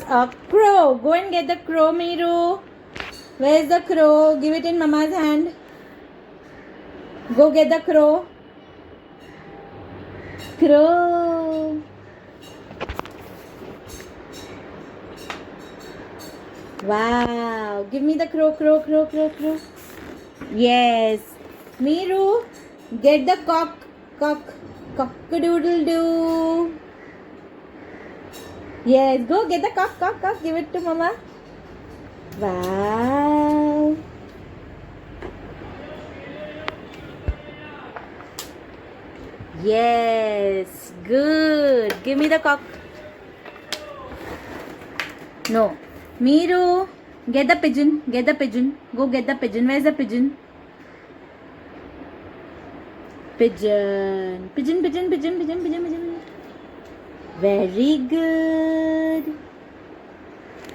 a crow. Go and get the crow, Miru. Where's the crow? Give it in Mama's hand. Go get the crow. Crow. Wow. Give me the crow, crow, crow, crow, crow. Yes. Miru, get the cock, cock, cock-a-doodle-doo. Yes, go get the cock, cock, cock. Give it to Mama. Wow. Yes, good. Give me the cock. No. Miru, get the pigeon. Get the pigeon. Go get the pigeon. Where's the pigeon? Pigeon. Pigeon, pigeon, pigeon, pigeon, pigeon, pigeon. Very good.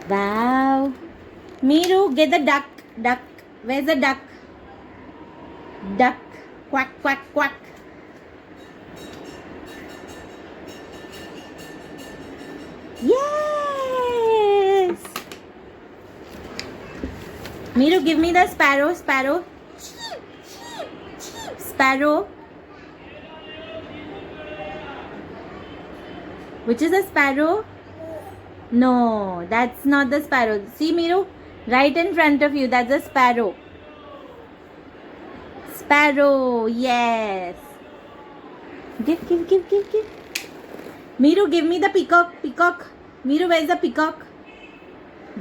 Wow. Miru, get the duck. Duck. Where's the duck? Duck. Quack, quack, quack. Yes. Miru, give me the sparrow. Sparrow. Cheep, cheep, cheep. Sparrow. Which is a sparrow? No, that's not the sparrow. See, Miru? Right in front of you, that's a sparrow. Sparrow, yes. Give. Miru, give me the peacock. Peacock. Miru, where's the peacock?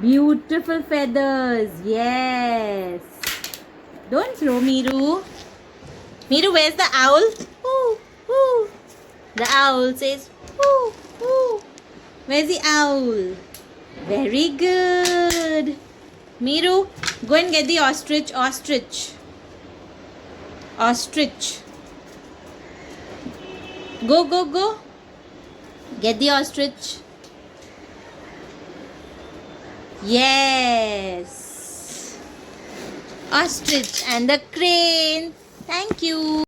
Beautiful feathers, yes. Don't throw, Miru. Miru, where's the owl? Ooh, ooh. The owl says, ooh, ooh. Where's the owl? Very good. Miru, go and get the ostrich. Ostrich. Ostrich. Go, go, go. Get the ostrich. Yes. Ostrich and the crane. Thank you.